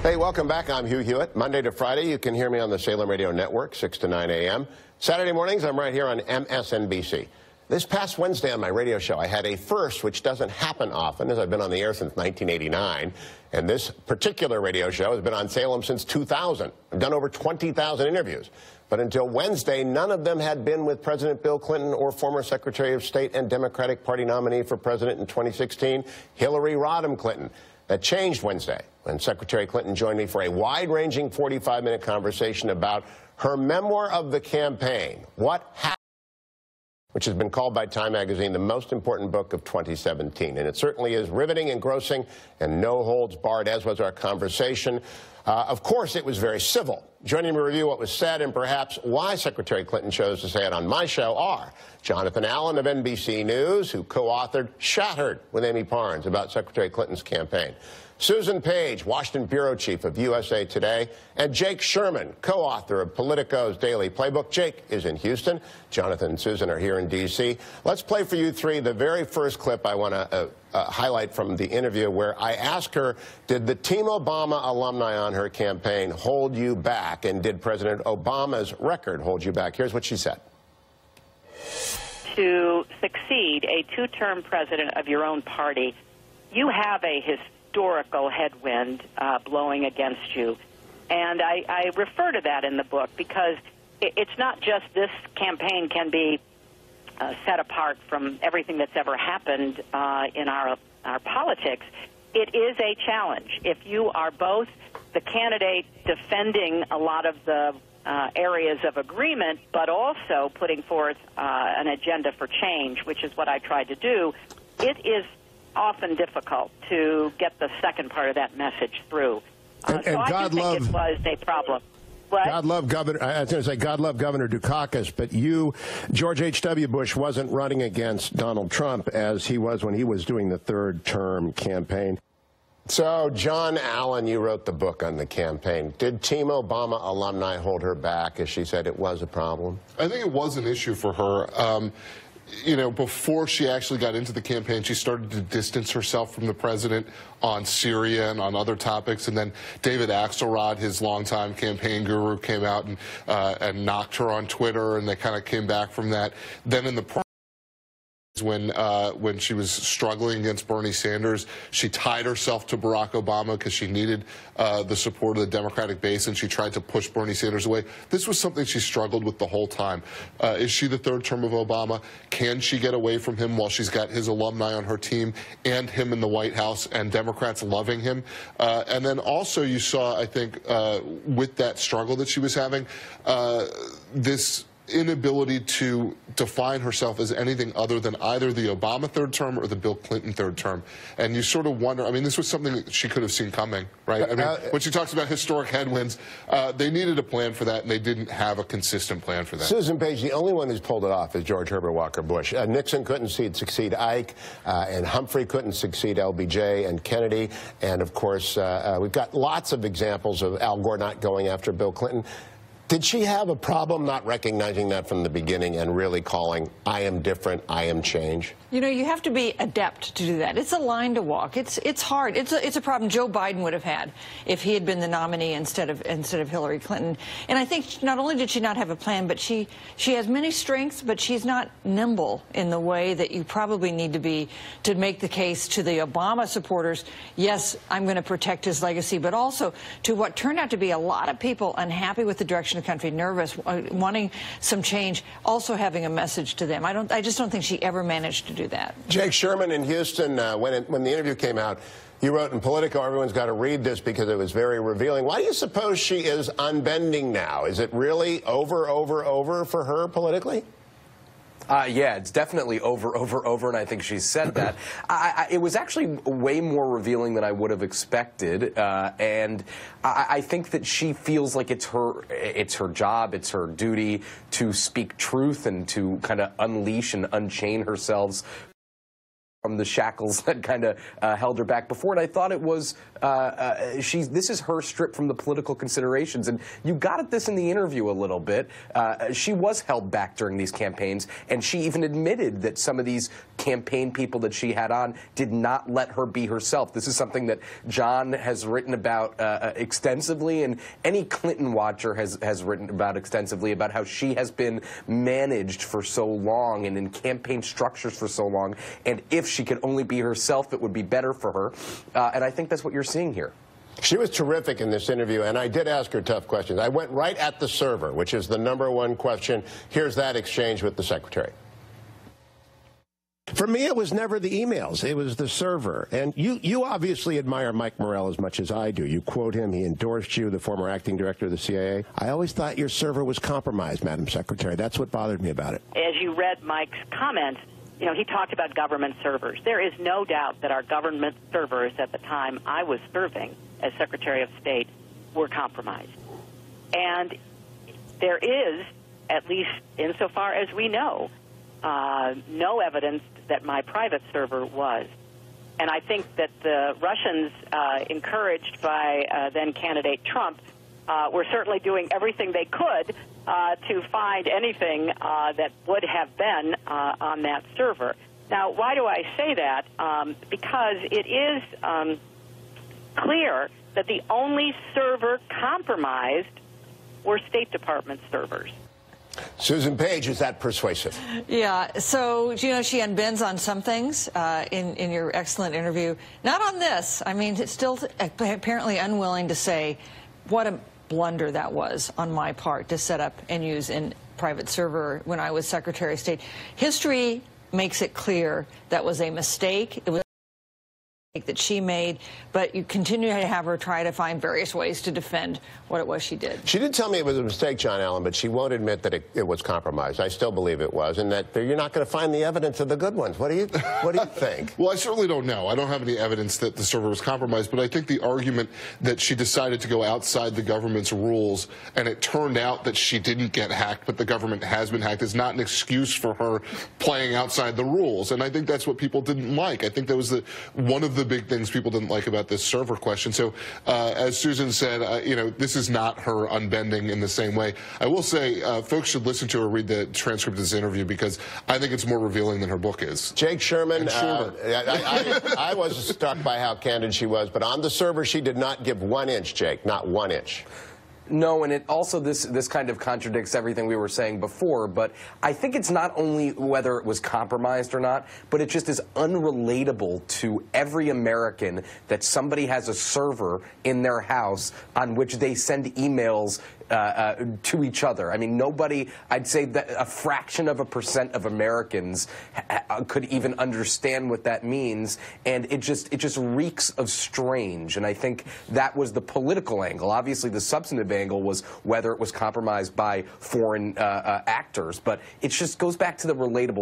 Hey, welcome back. I'm Hugh Hewitt. Monday to Friday, you can hear me on the Salem Radio Network, 6 to 9 a.m. Saturday mornings, I'm right here on MSNBC. This past Wednesday on my radio show, I had a first, which doesn't happen often, as I've been on the air since 1989. And this particular radio show has been on Salem since 2000. I've done over 20,000 interviews. But until Wednesday, none of them had been with President Bill Clinton or former Secretary of State and Democratic Party nominee for president in 2016, Hillary Rodham Clinton. That changed Wednesday when Secretary Clinton joined me for a wide-ranging 45-minute conversation about her memoir of the campaign, What Happened, which has been called by Time magazine the most important book of 2017. And it certainly is riveting, engrossing, and no holds barred, as was our conversation. Of course, it was very civil. Joining me to review what was said and perhaps why Secretary Clinton chose to say it on my show are Jonathan Allen of NBC News, who co-authored Shattered with Amy Parnes about Secretary Clinton's campaign, Susan Page, Washington bureau chief of USA Today, and Jake Sherman, co-author of Politico's Daily Playbook. Jake is in Houston. Jonathan and Susan are here in D.C. Let's play for you three the very first clip I want to highlight from the interview, where I asked her, did the Team Obama alumni on her campaign hold you back, and did President Obama's record hold you back? Here's what she said. To succeed, a two-term president of your own party, you have a historical headwind blowing against you. And I refer to that in the book because it's not just this campaign can be set apart from everything that's ever happened in our politics. It is a challenge. If you are both the candidate defending a lot of the areas of agreement, but also putting forth an agenda for change, which is what I tried to do, it is often difficult to get the second part of that message through. So I do think it was a problem. What? God love Governor. I was going to say God love Governor Dukakis, but George H.W. Bush wasn't running against Donald Trump as he was when he was doing the third-term campaign. So, John Allen, you wrote the book on the campaign. Did Team Obama alumni hold her back, as she said it was a problem? I think it was an issue for her. You know, before she actually got into the campaign, she started to distance herself from the president on Syria and on other topics. And then David Axelrod, his longtime campaign guru, came out and knocked her on Twitter, and they kind of came back from that. Then in the when she was struggling against Bernie Sanders, she tied herself to Barack Obama because she needed the support of the Democratic base, and she tried to push Bernie Sanders away. This was something she struggled with the whole time. Is she the third term of Obama? Can she get away from him while she's got his alumni on her team and him in the White House and Democrats loving him? And then also you saw, I think, with that struggle that she was having, this inability to define herself as anything other than either the Obama third term or the Bill Clinton third term. And you sort of wonder, I mean, this was something that she could have seen coming, right? I mean, when she talks about historic headwinds, they needed a plan for that, and they didn't have a consistent plan for that. Susan Page, the only one who's pulled it off is George Herbert Walker Bush. Nixon couldn't succeed Ike, and Humphrey couldn't succeed LBJ and Kennedy. And, of course, we've got lots of examples of Al Gore not going after Bill Clinton. Did she have a problem not recognizing that from the beginning and really calling, I am different, I am change? You know, you have to be adept to do that. It's a line to walk. It's hard. It's a problem Joe Biden would have had if he had been the nominee instead of Hillary Clinton. And I think not only did she not have a plan, but she has many strengths, but she's not nimble in the way that you probably need to be to make the case to the Obama supporters, yes, I'm going to protect his legacy, but also to what turned out to be a lot of people unhappy with the direction of the country, nervous, wanting some change, also having a message to them. I just don't think she ever managed to do that. Jake Sherman in Houston, when the interview came out, you wrote in Politico, everyone's got to read this because it was very revealing. Why do you suppose she is unbending now? Is it really over for her politically? Yeah, it's definitely over, and I think she's said that. It was actually way more revealing than I would have expected, and I think that she feels like it's her job, it's her duty to speak truth and to kind of unleash and unchain herself from the shackles that kind of held her back before. And I thought it was, this is her stripped from the political considerations. And you got at this in the interview a little bit. She was held back during these campaigns, and she even admitted that some of these campaign people that she had on did not let her be herself. This is something that John has written about extensively, and any Clinton watcher has written about extensively, about how she has been managed for so long and in campaign structures for so long, and if she could only be herself, it would be better for her. And I think that's what you're seeing here. She was terrific in this interview, and I did ask her tough questions. I went right at the server, which is the #1 question. Here's that exchange with the secretary. For me, it was never the emails. It was the server. And you obviously admire Mike Morell as much as I do. You quote him. He endorsed you, the former acting director of the CIA. I always thought your server was compromised, Madam Secretary. That's what bothered me about it. As you read Mike's comments, you know, he talked about government servers. There is no doubt that our government servers at the time I was serving as Secretary of State were compromised. And there is, at least insofar as we know, no evidence that my private server was. And I think that the Russians, encouraged by then-candidate Trump, were certainly doing everything they could to find anything that would have been on that server. Now, why do I say that? Because it is clear that the only server compromised were State Department servers. Susan Page, is that persuasive? Yeah, so, you know, she unbends on some things in your excellent interview. Not on this. I mean, it's still apparently unwilling to say what a blunder that was on my part to set up and use in private server when I was Secretary of State. History makes it clear that was a mistake. It was that she made, but you continue to have her try to find various ways to defend what it was she did. She did tell me it was a mistake, John Allen, but she won't admit that it was compromised. I still believe it was, and that you're not going to find the evidence of the good ones. What do you think? Well, I certainly don't know. I don't have any evidence that the server was compromised, but I think the argument that she decided to go outside the government's rules and it turned out that she didn't get hacked, but the government has been hacked, is not an excuse for her playing outside the rules. And I think that's what people didn't like. I think that was one of the big things people didn't like about this server question. So, as Susan said, you know, this is not her unbending in the same way. I will say, folks should listen to her read the transcript of this interview, because I think it's more revealing than her book is. Jake Sherman, I was struck by how candid she was, but on the server, she did not give 1 inch, Jake, not 1 inch. No, and it also, this kind of contradicts everything we were saying before, but I think it's not only whether it was compromised or not, but it just is unrelatable to every American that somebody has a server in their house on which they send emails to each other. I mean, nobody, I'd say that a fraction of a % of Americans could even understand what that means, and it just reeks of strange. And I think that was the political angle. Obviously, the substantive angle was whether it was compromised by foreign actors, but it just goes back to the relatable